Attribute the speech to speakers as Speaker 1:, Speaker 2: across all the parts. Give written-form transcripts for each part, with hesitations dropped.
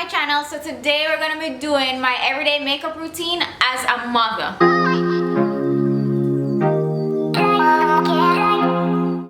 Speaker 1: my channel. So today we're gonna be doing my everyday makeup routine as a mother.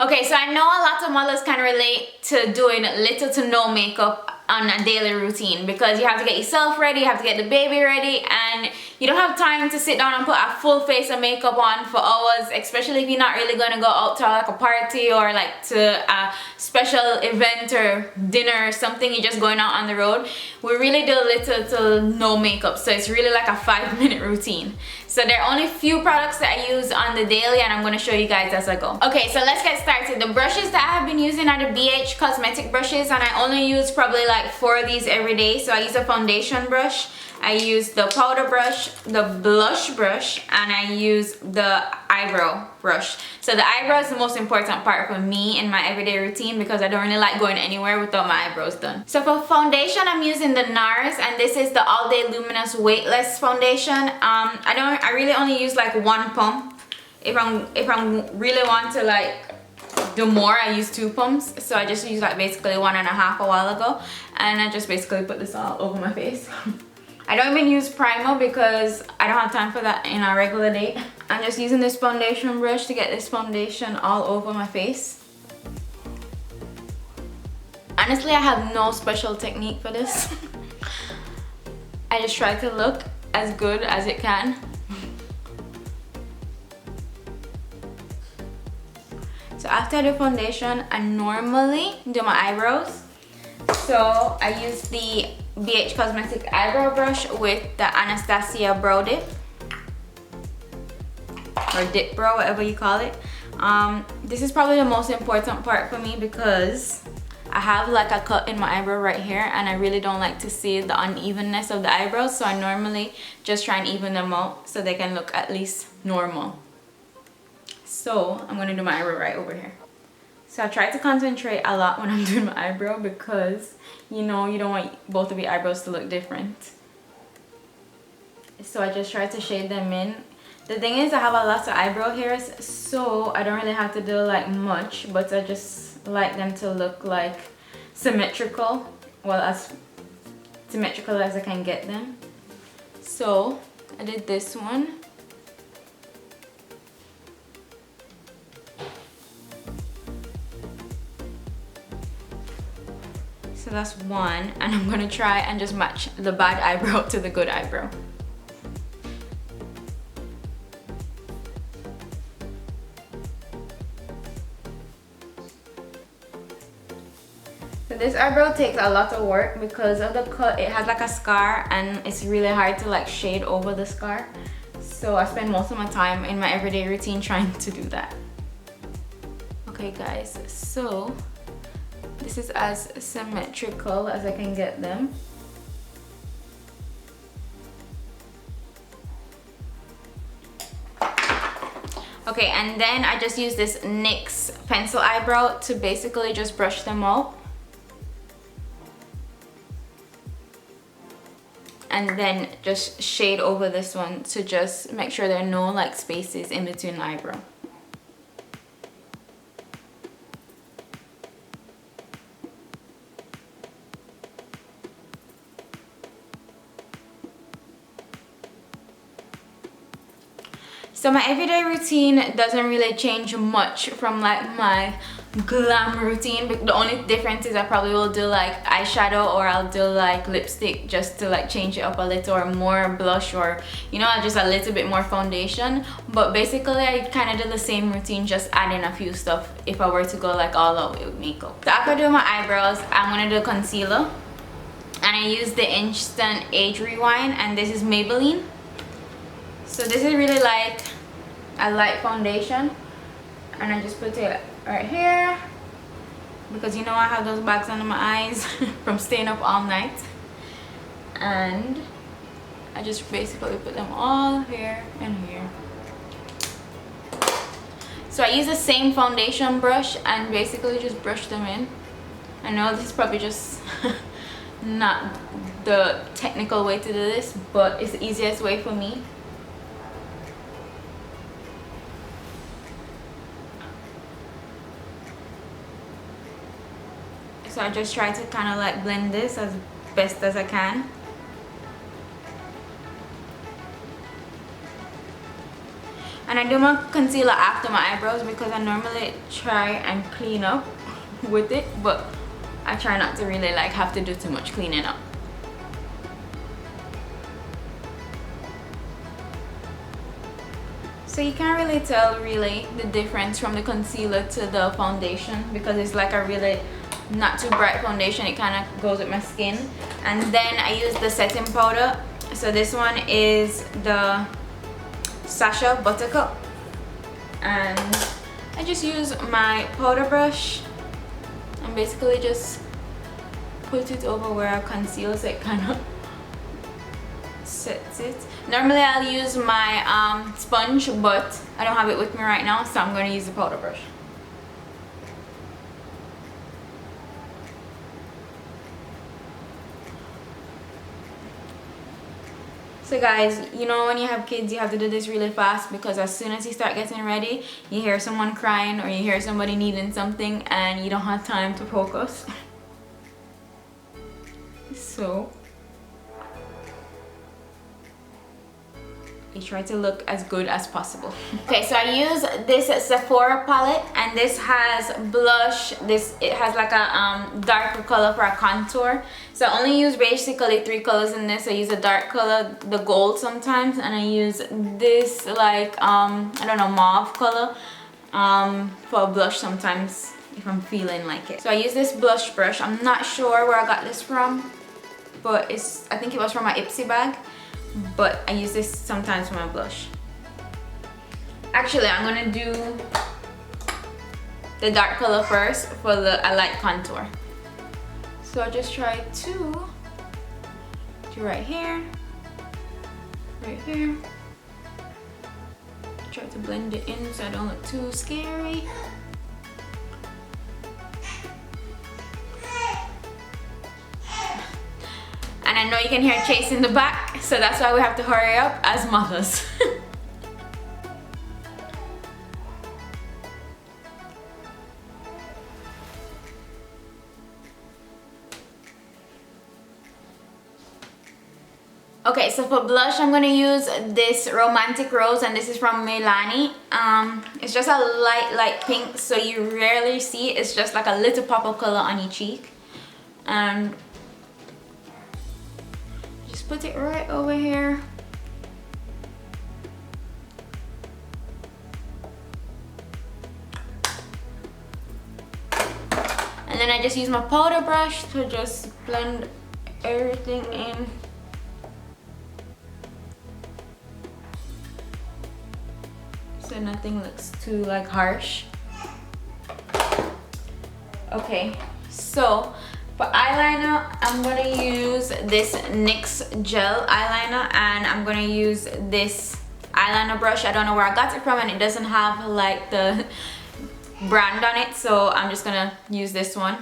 Speaker 1: Okay, so I know a lot of mothers can relate to doing little to no makeup on a daily routine because you have to get yourself ready, you have to get the baby ready, and you don't have time to sit down and put a full face of makeup on for hours, especially if you're not really going to go out to like a party or like to a special event or dinner or something. You're just going out on the road. We really do little to no makeup, so it's really like a 5-minute routine. So there are only a few products that I use on the daily, and I'm going to show you guys as I go. Okay, so let's get started. The brushes that I have been using are the BH cosmetic brushes, and I only use probably like 4 of these every day. So I use a foundation brush, I use the powder brush, the blush brush, and I use the eyebrow brush. So the eyebrow is the most important part for me in my everyday routine because I don't really like going anywhere without my eyebrows done. So for foundation, I'm using the NARS, and this is the All Day Luminous Weightless Foundation. I really only use like 1 pump. If I'm really want to like do more, I use 2 pumps. So I just use like basically 1.5 a while ago, and I just basically put this all over my face. I don't even use primer because I don't have time for that in a regular day. I'm just using this foundation brush to get this foundation all over my face. Honestly, I have no special technique for this. I just try to look as good as it can. So after the foundation, I normally do my eyebrows. So I use the BH Cosmetic eyebrow brush with the Anastasia brow dip, or dip brow, whatever you call it. This is probably the most important part for me because I have like a cut in my eyebrow right here, and I really don't like to see the unevenness of the eyebrows, so I normally just try and even them out so they can look at least normal. So I'm gonna do my eyebrow right over here. So I try to concentrate a lot when I'm doing my eyebrow because you know you don't want both of your eyebrows to look different. So I just try to shade them in. The thing is, I have a lot of eyebrow hairs, so I don't really have to do like much, but I just like them to look like symmetrical, well, as symmetrical as I can get them. So I did this one. So that's one, and I'm gonna try and just match the bad eyebrow to the good eyebrow. So this eyebrow takes a lot of work because of the cut. It has like a scar, and it's really hard to like shade over the scar. So I spend most of my time in my everyday routine trying to do that. Okay guys, so this is as symmetrical as I can get them. Okay, and then I just use this NYX pencil eyebrow to basically just brush them out. And then just shade over this one to just make sure there are no like spaces in between the eyebrow. So my everyday routine doesn't really change much from like my glam routine, but the only difference is I probably will do like eyeshadow, or I'll do like lipstick just to like change it up a little, or more blush, or you know, just a little bit more foundation. But basically I kind of do the same routine, just adding a few stuff if I were to go like all out with makeup. So after doing my eyebrows, I'm gonna do concealer, and I use the Instant Age Rewind, and this is Maybelline. So this is really like a light foundation, and I just put it right here because you know I have those bags under my eyes from staying up all night, and I just basically put them all here and here. So I use the same foundation brush and basically just brush them in. I know this is probably just not the technical way to do this, but it's the easiest way for me. So I just try to kind of like blend this as best as I can. And I do my concealer after my eyebrows because I normally try and clean up with it, but I try not to really like have to do too much cleaning up. So you can't really tell really the difference from the concealer to the foundation because it's like a really not too bright foundation. It kind of goes with my skin. And then I use the setting powder. So this one is the Sasha Buttercup, and I just use my powder brush and basically just put it over where I conceal, so it kind of sets it. Normally I'll use my sponge, but I don't have it with me right now, so I'm going to use the powder brush. So guys, you know when you have kids, you have to do this really fast because as soon as you start getting ready, you hear someone crying or you hear somebody needing something and you don't have time to focus. So you try to look as good as possible. Okay, so I use this Sephora palette, and this has blush. It has like a darker color for a contour. So I only use basically 3 colors in this. I use a dark color, the gold sometimes, and I use this like I don't know, mauve color for a blush sometimes if I'm feeling like it. So I use this blush brush. I'm not sure where I got this from, but I think it was from my Ipsy bag. But I use this sometimes for my blush. Actually, I'm gonna do the dark color first for a light contour. So I just try to do right here, try to blend it in so I don't look too scary. And I know you can hear Chase in the back, so that's why we have to hurry up as mothers. Okay, so for blush, I'm gonna use this Romantic Rose, and this is from Milani. It's just a light pink, so you rarely see it. It's just like a little pop of color on your cheek. And put it right over here. And then I just use my powder brush to just blend everything in. So nothing looks too like harsh. Okay, so for eyeliner, I'm gonna use this NYX gel eyeliner, and I'm gonna use this eyeliner brush. I don't know where I got it from, and it doesn't have like the brand on it, so I'm just gonna use this one.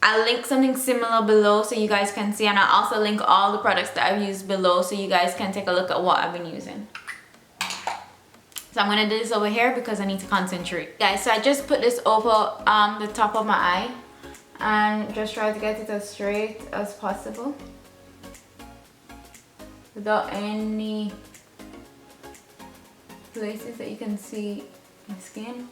Speaker 1: I'll link something similar below so you guys can see, and I'll also link all the products that I've used below so you guys can take a look at what I've been using. So I'm gonna do this over here because I need to concentrate. Guys, so I just put this over the top of my eye and just try to get it as straight as possible without any places that you can see my skin.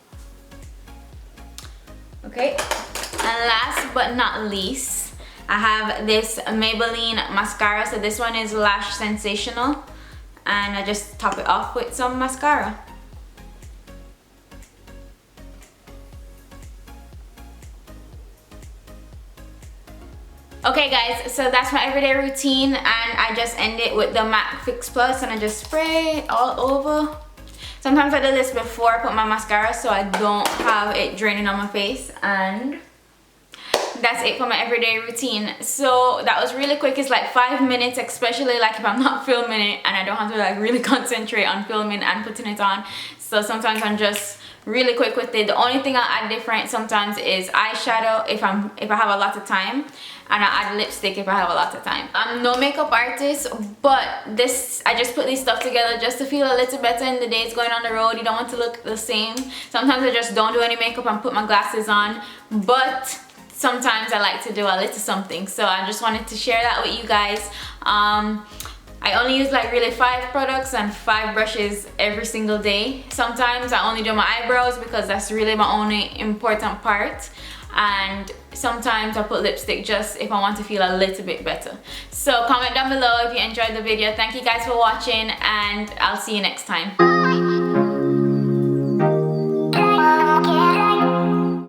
Speaker 1: Okay, and last but not least, I have this Maybelline mascara. So this one is Lash Sensational, and I just top it off with some mascara. Okay guys, so that's my everyday routine, and I just end it with the MAC Fix Plus, and I just spray it all over. Sometimes I do this before I put my mascara so I don't have it draining on my face, and that's it for my everyday routine. So that was really quick. It's like 5 minutes, especially like if I'm not filming it and I don't have to like really concentrate on filming and putting it on. So sometimes I'm just really quick with it. The only thing I add different sometimes is eyeshadow if I have a lot of time, and I add lipstick if I have a lot of time. I'm no makeup artist, but I just put these stuff together just to feel a little better in the days going on the road. You don't want to look the same. Sometimes I just don't do any makeup and put my glasses on, but sometimes I like to do a little something, so I just wanted to share that with you guys. I only use like really 5 products and 5 brushes every single day. Sometimes I only do my eyebrows because that's really my only important part, and sometimes I put lipstick just if I want to feel a little bit better. So comment down below if you enjoyed the video. Thank you guys for watching, and I'll see you next time.